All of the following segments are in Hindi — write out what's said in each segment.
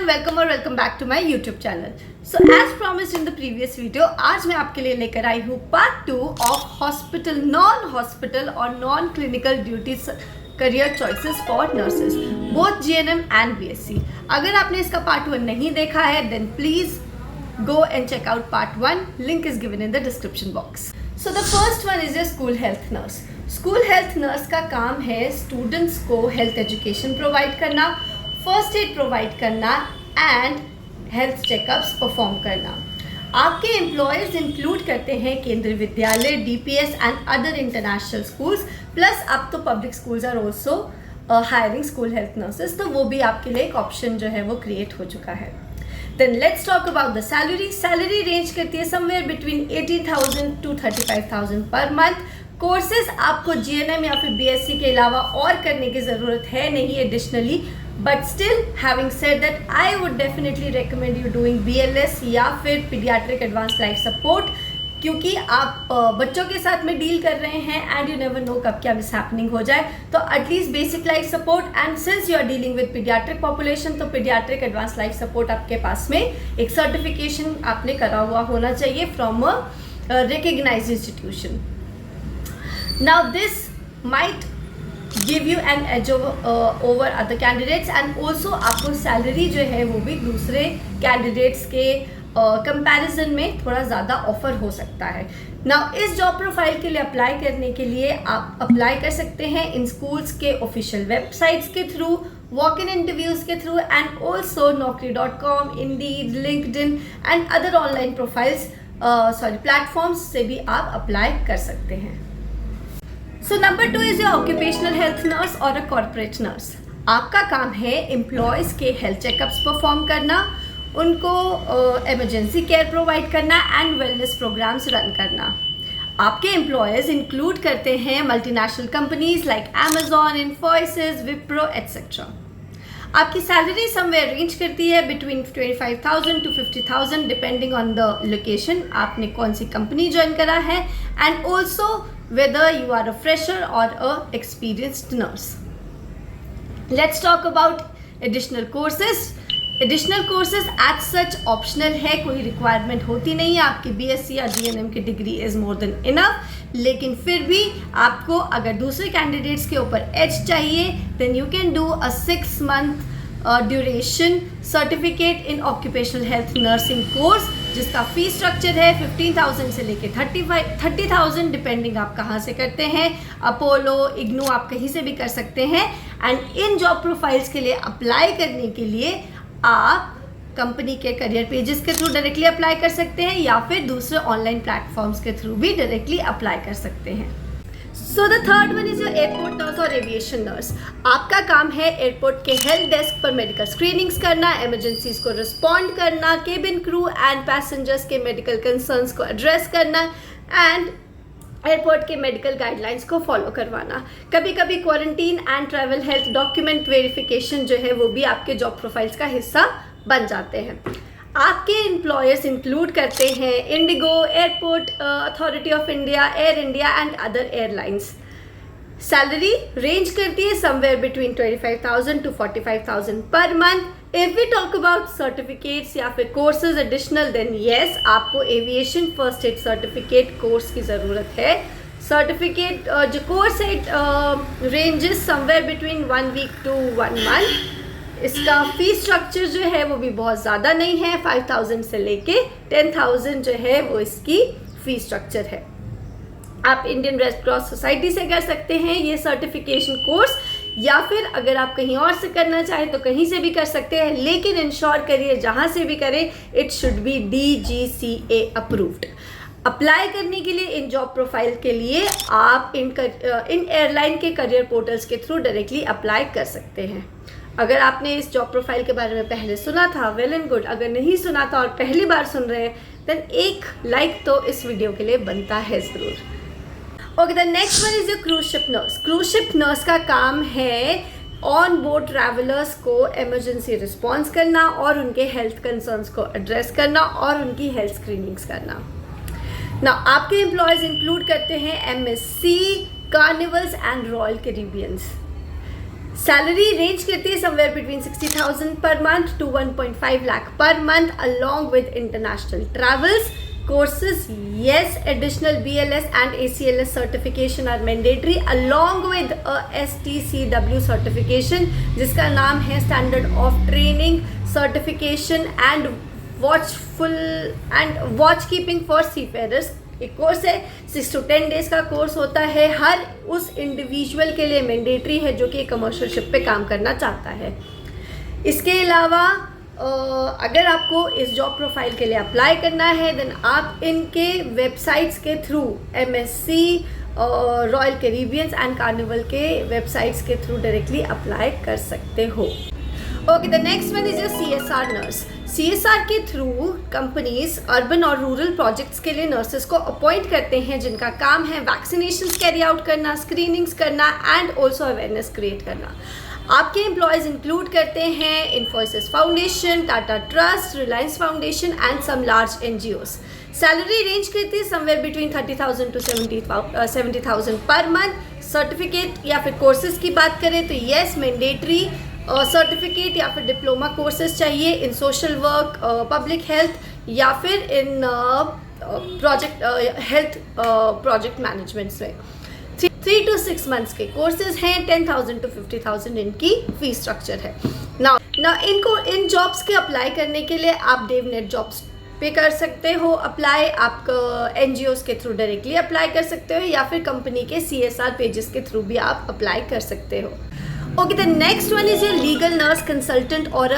Welcome back to my YouTube channel. So as promised in the previous video, आज मैं आपके लिए लेकर आई हूँ part 2 of hospital, non hospital और non clinical duties career choices for nurses, both GNM and BSc. अगर आपने इसका पार्ट 1 नहीं देखा है then please go and check out part 1. Link is given in the description box. So the first one is a school health nurse. School health nurse का काम है students को health education provide करना, first aid provide करना and health checkups perform करना। आपके employers include करते हैं केंद्रीय विद्यालय, DPS and other international schools, plus अब तो public schools are also hiring school health nurses, तो वो भी आपके लिए एक option जो है वो create हो चुका है। Then let's talk about the salary. Salary range करती है somewhere between 18,000 to 35,000 per month. Courses आपको GNM या फिर BSc के अलावा और करने की ज़रूरत है नहीं additionally, but still having said that I would definitely recommend you doing BLS या फिर Pediatric Advanced Life Support, क्योंकि आप बच्चों के साथ में डील कर रहे हैं एंड यू नेवर नो कब क्या मिस हैपनिंग हो जाए, तो at least basic life support and since you are dealing with paediatric population तो पीडियाट्रिक एडवांस लाइफ सपोर्ट आपके पास में एक सर्टिफिकेशन आपने करा हुआ होना चाहिए from a recognised institution. Now this might give you an edge over other candidates and also आपको सैलरी जो है वो भी दूसरे कैंडिडेट्स के कंपैरिजन में थोड़ा ज़्यादा ऑफर हो सकता है। नाउ इस जॉब प्रोफाइल के लिए अप्लाई करने के लिए आप अप्लाई कर सकते हैं इन स्कूल्स के ऑफिशियल वेबसाइट्स के थ्रू, वॉक इन इंटरव्यूज़ के through and also naukri.com, Indeed, LinkedIn and other online profiles platforms से भी आप अप्लाई कर सकते हैं। So number 2 is your occupational health nurse और अ कॉर्पोरेट नर्स। आपका काम है एम्प्लॉयज़ के हेल्थ चेकअप्स परफॉर्म करना, उनको इमरजेंसी केयर प्रोवाइड करना एंड वेलनेस प्रोग्राम्स रन करना। आपके एम्प्लॉयर्स इंक्लूड करते हैं multinational companies like Amazon, Infosys, Wipro etcetera. आपकी सैलरी समवेयर रेंज करती है between 25,000 to 50,000 depending on the location, आपने कौन सी कंपनी ज्वाइन करा है and also whether you are a fresher or a experienced nurse. Let's talk about additional courses. Additional courses as such optional है, कोई रिक्वायरमेंट होती नहीं है, आपकी बीएससी या जीएनएम की degree is more than enough, लेकिन फिर भी आपको अगर दूसरे कैंडिडेट्स के ऊपर एज चाहिए then you can do a 6 month duration certificate in occupational health nursing course, जिसका फी स्ट्रक्चर है 15,000 से लेके 30,000 डिपेंडिंग आप कहाँ से करते हैं, अपोलो, इग्नू, आप कहीं से भी कर सकते हैं। एंड इन जॉब प्रोफाइल्स के लिए अप्लाई करने के लिए आप कंपनी के करियर पेजेस के थ्रू डायरेक्टली अप्लाई कर सकते हैं या फिर दूसरे ऑनलाइन प्लेटफॉर्म्स के थ्रू भी डायरेक्टली अप्लाई कर सकते हैं। So the third one is your airport nurse और एविएशन नर्स। आपका काम है एयरपोर्ट के हेल्प डेस्क पर मेडिकल स्क्रीनिंग्स करना, इमरजेंसीज को रिस्पॉन्ड करना, केबिन क्रू एंड पैसेंजर्स के मेडिकल कंसर्न्स को एड्रेस करना एंड एयरपोर्ट के मेडिकल गाइडलाइंस को फॉलो करवाना। कभी कभी quarantine and travel health document verification जो है वो भी आपके जॉब प्रोफाइल्स का हिस्सा बन जाते हैं। आपके एम्प्लॉयर्स इंक्लूड करते हैं IndiGo, Airport Authority of India, Air India and other airlines. Salary range करती है somewhere between 25,000 to 45,000 per month. If we talk about certificates या फिर कोर्सेज एडिशनल देन येस, आपको aviation first aid certificate course की ज़रूरत है। सर्टिफिकेट जो कोर्स है ranges somewhere between 1 week to 1 month। इसका फी स्ट्रक्चर जो है वो भी बहुत ज़्यादा नहीं है, 5,000 से लेके 10,000 जो है वो इसकी फ़ी स्ट्रक्चर है। आप इंडियन रेड क्रॉस सोसाइटी से कर सकते हैं ये सर्टिफिकेशन कोर्स, या फिर अगर आप कहीं और से करना चाहें तो कहीं से भी कर सकते हैं, लेकिन इंश्योर करिए जहाँ से भी करें it should be DGCA approved. Apply करने के लिए इन जॉब प्रोफाइल के लिए आप इन एयरलाइन के करियर पोर्टल्स के थ्रू डायरेक्टली अप्लाई कर सकते हैं। अगर आपने इस जॉब प्रोफाइल के बारे में पहले सुना था वेल एंड गुड, अगर नहीं सुना था और पहली बार सुन रहे हैं देन एक लाइक तो इस वीडियो के लिए बनता है ज़रूर। Okay, the next one is your cruise ship nurse. Cruise ship nurse का काम है ऑन बोर्ड ट्रैवलर्स को इमरजेंसी रिस्पॉन्स करना और उनके हेल्थ कंसर्न्स को एड्रेस करना और उनकी हेल्थ स्क्रीनिंग्स करना। ना आपके एम्प्लॉयज़ इंक्लूड करते हैं MSC, carnivals and royal कैरिबियंस। Salary range करती है somewhere between 60,000 per month to 1.5 lakh per month along with international travels. Courses, yes, additional BLS and ACLS certification are mandatory along with a STCW certification जिसका नाम है Standard of Training Certification and Watchful and Watchkeeping for Seafarers. एक कोर्स है 6 to 10 डेज का कोर्स होता है, हर उस इंडिविजुअल के लिए मैंडेटरी है जो कि कमर्शियल शिप पे काम करना चाहता है. इसके अलावा अगर आपको इस जॉब प्रोफाइल के लिए अप्लाई करना है देन आप इनके वेबसाइट्स के through MSC royal कैरिबियंस and carnival के वेबसाइट्स के थ्रू डायरेक्टली अप्लाई कर सकते हो. Okay, the next one is your CSR nurse. CSR के थ्रू कंपनीज अर्बन और रूरल प्रोजेक्ट्स के लिए नर्सेस को अपॉइंट करते हैं जिनका काम है वैक्सीनेशंस कैरी आउट करना, स्क्रीनिंग्स करना एंड ऑल्सो अवेयरनेस क्रिएट करना. आपके एम्प्लॉयज़ इंक्लूड करते हैं Infosys foundation, Tata trust, Reliance foundation and some large NGOs. Salary range करती है somewhere between 30,000 to 70,000 per month. Certificate या फिर कोर्सेज की बात करें तो येस मैंडेटरी सर्टिफिकेट या फिर डिप्लोमा कोर्सेज चाहिए इन सोशल वर्क, पब्लिक हेल्थ या फिर इन प्रोजेक्ट हेल्थ प्रोजेक्ट मैनेजमेंट में. 3 to 6 मंथ्स के कोर्सेज हैं. 10,000 to 50,000 इनकी फीस स्ट्रक्चर है. ना इनको इन जॉब्स के अप्लाई करने के लिए आप डेवनेट जॉब्स पे कर सकते हो अप्लाई, आप NGOs के थ्रू डायरेक्टली अप्लाई कर सकते हो या फिर कंपनी के CSR पेजेस के थ्रू भी आप अप्लाई कर सकते हो. Okay, the next one is your legal nurse consultant और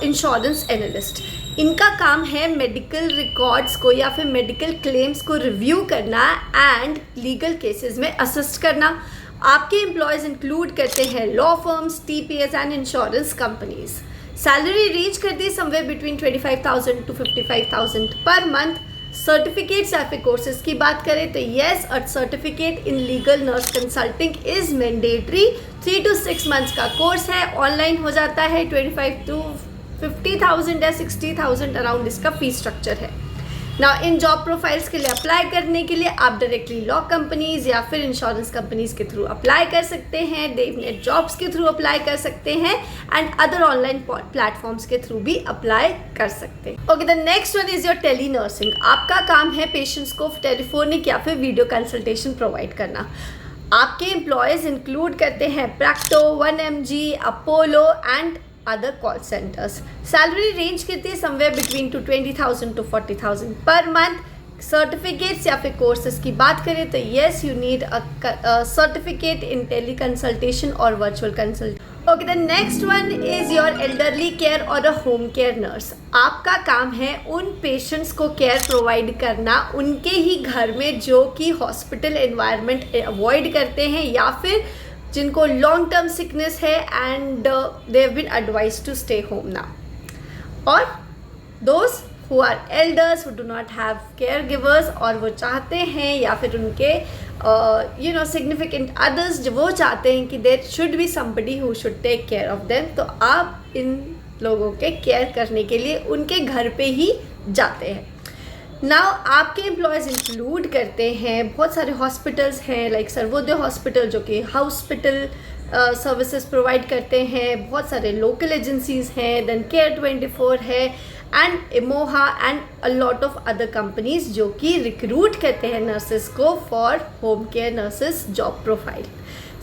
इंश्योरेंस एनालिस्ट. इनका काम है मेडिकल रिकॉर्ड्स को या फिर मेडिकल क्लेम्स को रिव्यू करना एंड लीगल केसेस में असिस्ट करना. आपके एम्प्लॉयज़ इंक्लूड करते हैं law firms, TPS and insurance companies. Salary range करती है somewhere between 25,000 to 55,000 per month. Certificates या फिर कोर्सेज की बात करें तो yes, a certificate in legal nurse consulting is mandatory. 3 to 6 months का कोर्स है, ऑनलाइन हो जाता है. 25 to 50,000 या 60,000 अराउंड इसका फीस स्ट्रक्चर है. ना इन जॉब प्रोफाइल्स के लिए अप्लाई करने के लिए आप डायरेक्टली लॉ कंपनीज या फिर इंश्योरेंस कंपनीज के थ्रू अप्लाई कर सकते हैं, डेवनेट जॉब्स के थ्रू अप्लाई कर सकते हैं एंड अदर ऑनलाइन प्लेटफॉर्म्स के थ्रू भी अप्लाई कर सकते हैं. Okay, the next one is your tele nursing. आपका काम है पेशेंट्स को टेलीफोनिक या फिर वीडियो कंसल्टेशन प्रोवाइड करना. आपके एम्प्लॉयज़ इंक्लूड करते हैं Practo, 1mg, Apollo and other call centers. Salary range करती है somewhere between 20,000 to 40,000 पर month. सर्टिफिकेट्स या फिर कोर्सेज की बात करें तो yes, you need a certificate in teleconsultation or virtual consult. Okay, the next one is your elderly care or a home care nurse. आपका काम है उन पेशेंट्स को केयर प्रोवाइड करना उनके ही घर में जो कि हॉस्पिटल एनवायरनमेंट अवॉइड करते हैं या फिर जिनको लॉन्ग टर्म सिकनेस है and they have been advised to stay home now. Or those who are elders who do not have caregivers और वो चाहते हैं या फिर उनके सिग्निफिकेंट अदर्स जो वो चाहते हैं कि there should be somebody who should take care of them, तो आप इन लोगों के केयर करने के लिए उनके घर पे ही जाते हैं. नाउ आपके एम्प्लॉयज़ इंक्लूड करते हैं बहुत सारे हॉस्पिटल्स हैं लाइक सर्वोदय हॉस्पिटल जो कि हॉस्पिटल सर्विसेज प्रोवाइड करते हैं, बहुत सारे लोकल एजेंसीज हैं, देन केयर 24 है and Emoha and a lot of other companies जो कि रिक्रूट करते हैं नर्सेस को for home care nurses job profile.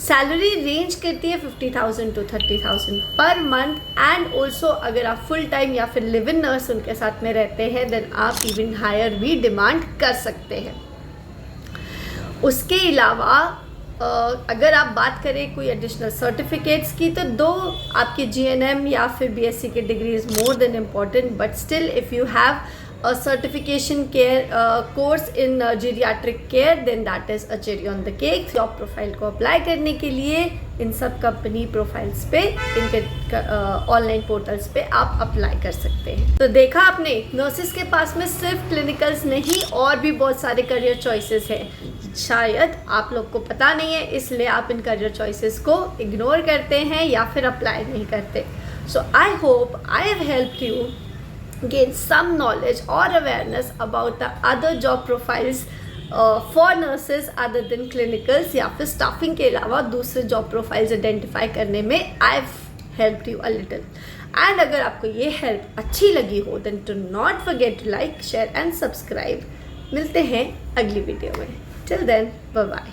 Salary range करती है 50,000 to 30,000 per month and also अगर आप फुल टाइम या फिर लिव इन नर्स उनके साथ में रहते हैं देन आप इवन हायर भी डिमांड कर सकते हैं. उसके अलावा अगर आप बात करें कोई एडिशनल सर्टिफिकेट्स की तो 2 आपकी GNM या फिर BSc की degree is more than important, but still if you have a certification care course in geriatric care then that is a cherry on the cake. Job profile को अप्लाई करने के लिए इन सब कंपनी प्रोफाइल्स पे इनके ऑनलाइन पोर्टल्स पे आप अप्लाई कर सकते हैं. तो देखा आपने, नर्सेस के पास में सिर्फ क्लिनिकल्स नहीं और भी बहुत सारे करियर चॉइसेस हैं. शायद आप लोग को पता नहीं है इसलिए आप इन करियर चॉइसेस को इग्नोर करते हैं या फिर अप्लाई नहीं करते. So I hope I have helped you gain some knowledge or awareness about the other job profiles for nurses other than clinicals या फिर स्टाफिंग के अलावा दूसरे जॉब प्रोफाइल्स आइडेंटिफाई करने में I have helped you a little. And अगर आपको ये हेल्प अच्छी लगी हो then do not forget to like, share and subscribe. मिलते हैं अगली वीडियो में। Till then bye bye.